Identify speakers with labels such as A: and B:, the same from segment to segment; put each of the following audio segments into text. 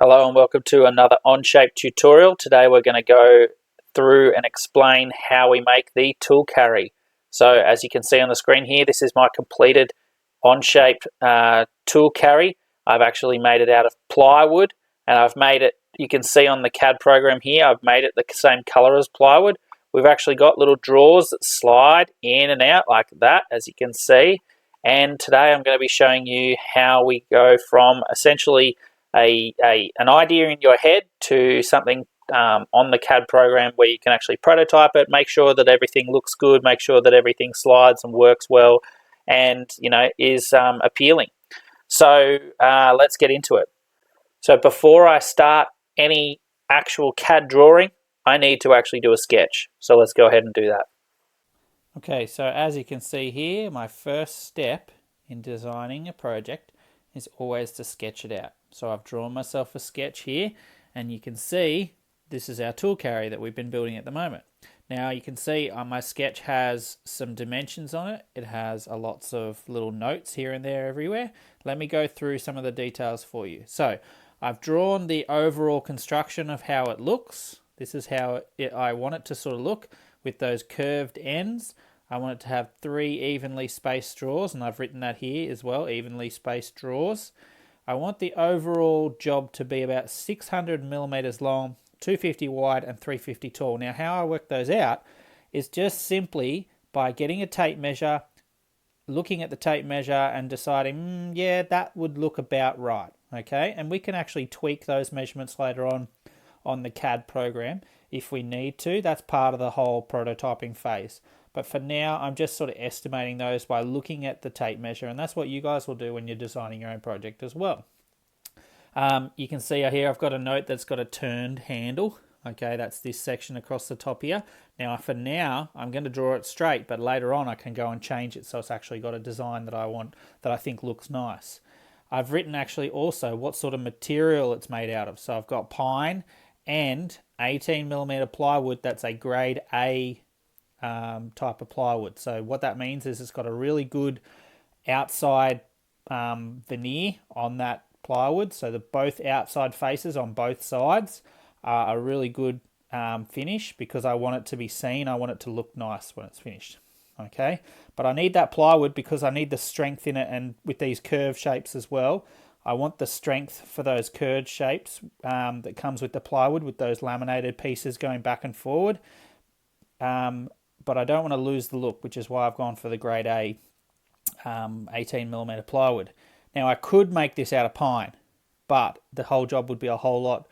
A: Hello and welcome to another Onshape tutorial. Today we're going to go through and explain how we make the tool carry. So as you can see on the screen here, this is my completed Onshape tool carry. I've actually made it out of plywood, and I've made it, you can see on the CAD program here, I've made it the same color as plywood. We've actually got little drawers that slide in and out like that, as you can see. And today I'm going to be showing you how we go from essentially an idea in your head to something on the CAD program where you can actually prototype it, make sure that everything looks good, make sure that everything slides and works well, and is appealing. So let's get into it. So before I start any actual CAD drawing, I need to actually do a sketch. So let's go ahead and do that. Okay, so as you can see here, my first step in designing a project is always to sketch it out. So I've drawn myself a sketch here, and you can see this is our tool carry that we've been building at the moment. Now you can see my sketch has some dimensions on it. It has lots of little notes here and there everywhere. Let me go through some of the details for you. So I've drawn the overall construction of how it looks. This is how I want it to sort of look with those curved ends. I want it to have 3 evenly spaced drawers, and I've written that here as well, evenly spaced drawers. I want the overall job to be about 600 millimeters long, 250 wide and 350 tall. Now how I work those out is just simply by getting a tape measure, looking at the tape measure and deciding, yeah, that would look about right, okay? And we can actually tweak those measurements later on the CAD program if we need to. That's part of the whole prototyping phase. But for now, I'm just sort of estimating those by looking at the tape measure, and that's what you guys will do when you're designing your own project as well. You can see here I've got a note that's got a turned handle. Okay, that's this section across the top here. Now, for now, I'm going to draw it straight, but later on I can go and change it so it's actually got a design that I want, that I think looks nice. I've written actually also what sort of material it's made out of. So I've got pine and 18mm plywood. That's a grade A type of plywood. So what that means is it's got a really good outside veneer on that plywood. So the both outside faces on both sides are a really good finish because I want it to be seen. I want it to look nice when it's finished. Okay, but I need that plywood because I need the strength in it, and with these curved shapes as well, I want the strength for those curved shapes that comes with the plywood, with those laminated pieces going back and forward. But I don't want to lose the look, which is why I've gone for the grade A 18mm plywood. Now I could make this out of pine, but the whole job would be a whole lot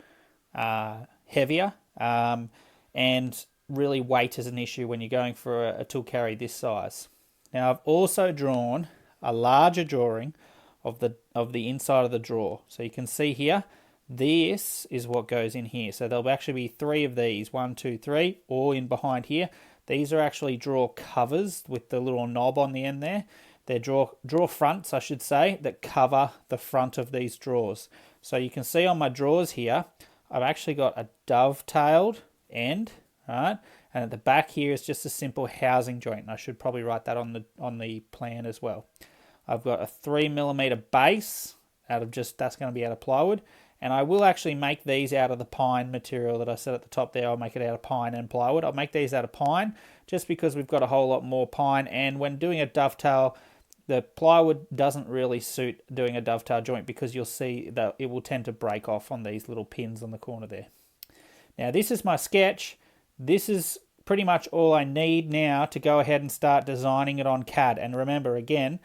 A: heavier, and really weight is an issue when you're going for a tool carry this size. Now I've also drawn a larger drawing of the inside of the drawer. So you can see here, this is what goes in here. So there'll actually be 3 of these, 1, 2, 3, all in behind here. These are actually drawer covers with the little knob on the end there. They're drawer fronts, I should say, that cover the front of these drawers. So you can see on my drawers here, I've actually got a dovetailed end, right? And at the back here is just a simple housing joint. And I should probably write that on the plan as well. I've got a 3mm base out of that's going to be out of plywood. And I will actually make these out of the pine material that I said at the top there. I'll make it out of pine and plywood. I'll make these out of pine just because we've got a whole lot more pine. And when doing a dovetail, the plywood doesn't really suit doing a dovetail joint because you'll see that it will tend to break off on these little pins on the corner there. Now this is my sketch. This is pretty much all I need now to go ahead and start designing it on CAD. And remember, again,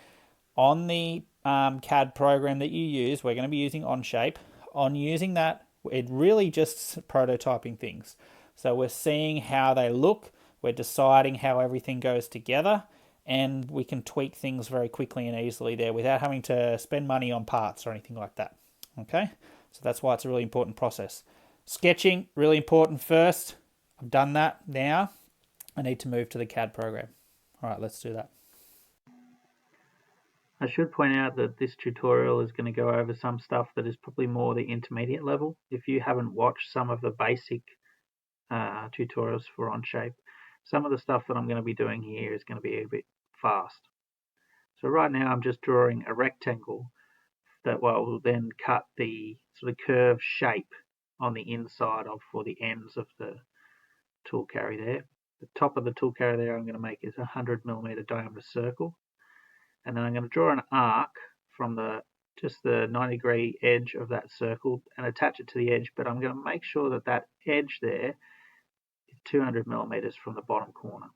A: on the CAD program that you use, we're going to be using Onshape. On using that, it really just prototyping things. So we're seeing how they look, we're deciding how everything goes together, and we can tweak things very quickly and easily there without having to spend money on parts or anything like that. Okay, so that's why it's a really important process. Sketching, really important first. I've done that. Now I need to move to the CAD program. All right, let's do that. I should point out that this tutorial is going to go over some stuff that is probably more the intermediate level. If you haven't watched some of the basic tutorials for Onshape, some of the stuff that I'm going to be doing here is going to be a bit fast. So right now I'm just drawing a rectangle that will then cut the sort of curved shape on the inside of, for the ends of the tool carry there. The top of the tool carry there I'm going to make is a 100mm diameter circle, and then I'm going to draw an arc from just the 90-degree edge of that circle and attach it to the edge, but I'm going to make sure that that edge there is 200mm from the bottom corner.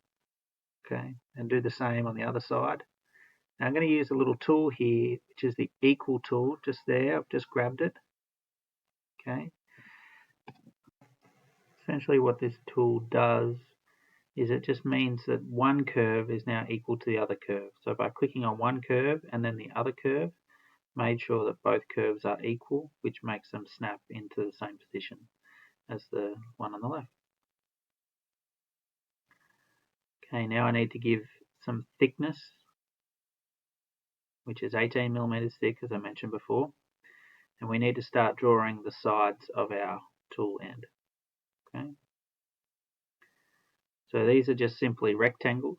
A: Okay, and do the same on the other side. Now I'm going to use a little tool here, which is the equal tool, just there. I've just grabbed it. Okay. Essentially what this tool does is it just means that one curve is now equal to the other curve. So by clicking on one curve and then the other curve, made sure that both curves are equal, which makes them snap into the same position as the one on the left. Okay, now I need to give some thickness, which is 18mm thick, as I mentioned before, and we need to start drawing the sides of our tool end. Okay. So these are just simply rectangles.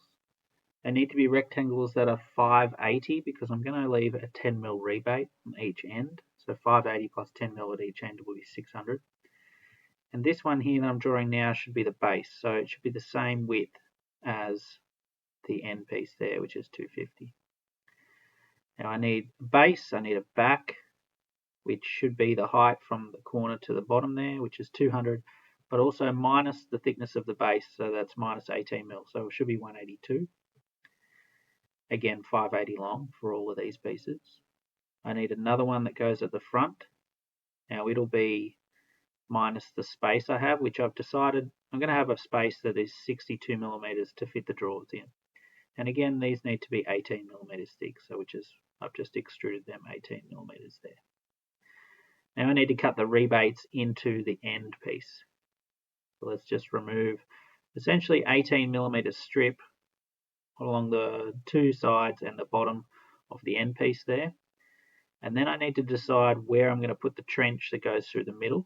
A: They need to be rectangles that are 580 because I'm going to leave a 10mm rebate on each end. So 580 plus 10mm at each end will be 600. And this one here that I'm drawing now should be the base. So it should be the same width as the end piece there, which is 250. Now I need a base, I need a back, which should be the height from the corner to the bottom there, which is 200, but also minus the thickness of the base, so that's minus 18mm, so it should be 182. Again, 580 long for all of these pieces. I need another one that goes at the front. Now it'll be minus the space I have, which I've decided I'm going to have a space that is 62mm to fit the drawers in. And again, these need to be 18mm thick, so I've just extruded them 18mm there. Now I need to cut the rebates into the end piece. So let's just remove essentially 18mm strip along the two sides and the bottom of the end piece there. And then I need to decide where I'm going to put the trench that goes through the middle.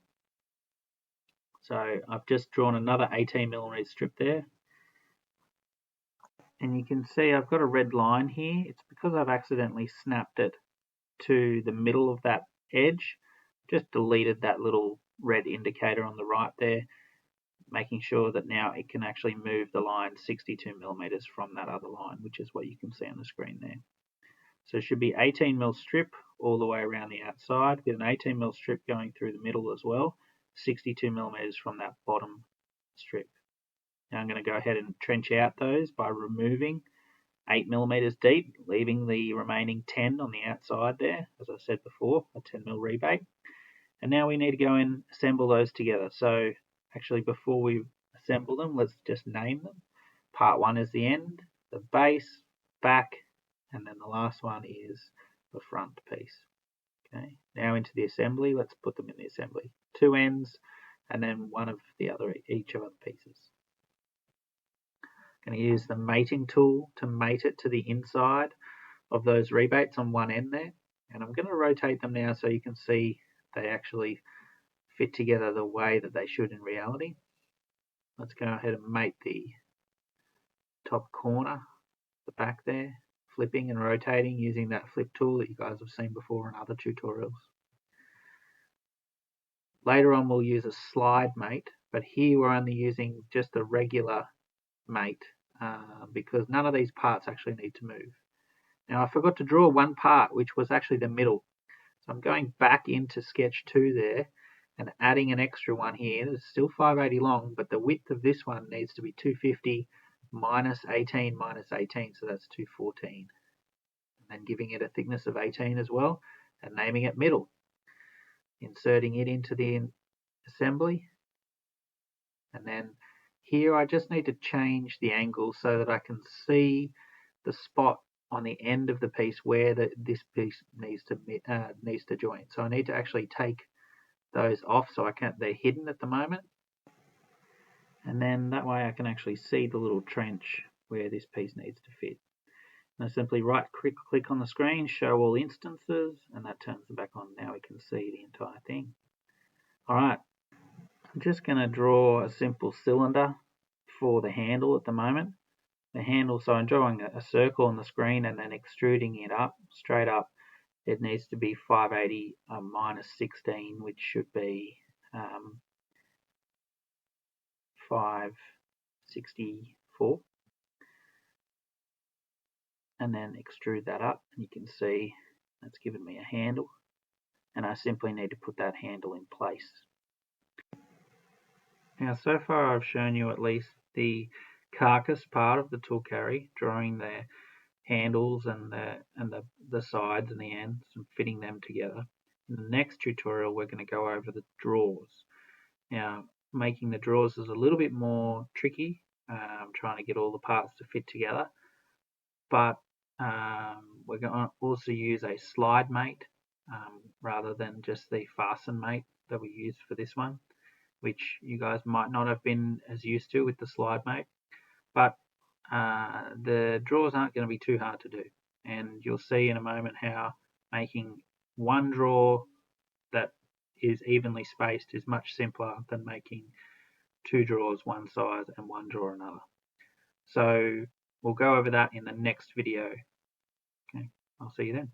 A: So I've just drawn another 18mm strip there. And you can see I've got a red line here. It's because I've accidentally snapped it to the middle of that edge. Just deleted that little red indicator on the right there, making sure that now it can actually move the line 62mm from that other line, which is what you can see on the screen there. So it should be 18mm strip all the way around the outside with an 18mm strip going through the middle as well, 62mm from that bottom strip. Now I'm going to go ahead and trench out those by removing 8mm deep, leaving the remaining 10 on the outside there, as I said before, a 10mm rebate. And now we need to go and assemble those together. So actually before we assemble them, let's just name them. Part 1 is the end, the base, back, and then the last one is the front piece. Okay. Now into the assembly, let's put them in the assembly. 2 ends and then one of the other, each of the pieces. I'm going to use the mating tool to mate it to the inside of those rebates on one end there. And I'm going to rotate them now so you can see they actually fit together the way that they should in reality. Let's go ahead and mate the top corner, the back there, flipping and rotating using that flip tool that you guys have seen before in other tutorials. Later on we'll use a slide mate, but here we're only using just a regular mate because none of these parts actually need to move. Now I forgot to draw one part, which was actually the middle. So I'm going back into sketch 2 there and adding an extra one here. It's still 580 long, but the width of this one needs to be 250 minus 18 minus 18, so that's 214. And then giving it a thickness of 18 as well and naming it middle. Inserting it into the assembly. And then here I just need to change the angle so that I can see the spot on the end of the piece where this piece needs to join. So I need to actually take those off so they're hidden at the moment. And then that way I can actually see the little trench where this piece needs to fit. And I simply right click on the screen, show all instances, and that turns them back on. Now we can see the entire thing. Alright, I'm just going to draw a simple cylinder for the handle at the moment. The handle, so I'm drawing a circle on the screen and then extruding it up, straight up it needs to be 580 minus 16, which should be 564, and then extrude that up, and you can see that's given me a handle, and I simply need to put that handle in place. Now, so far I've shown you at least the carcass part of the tool carry, drawing the handles and the sides and the ends and fitting them together. In the next tutorial we're going to go over the drawers. Now, making the drawers is a little bit more tricky, trying to get all the parts to fit together, but we're going to also use a slide mate rather than just the fasten mate that we used for this one, which you guys might not have been as used to with the slide mate. But the drawers aren't going to be too hard to do, and you'll see in a moment how making one drawer that is evenly spaced is much simpler than making two drawers one size and one drawer another. So we'll go over that in the next video. Okay, I'll see you then.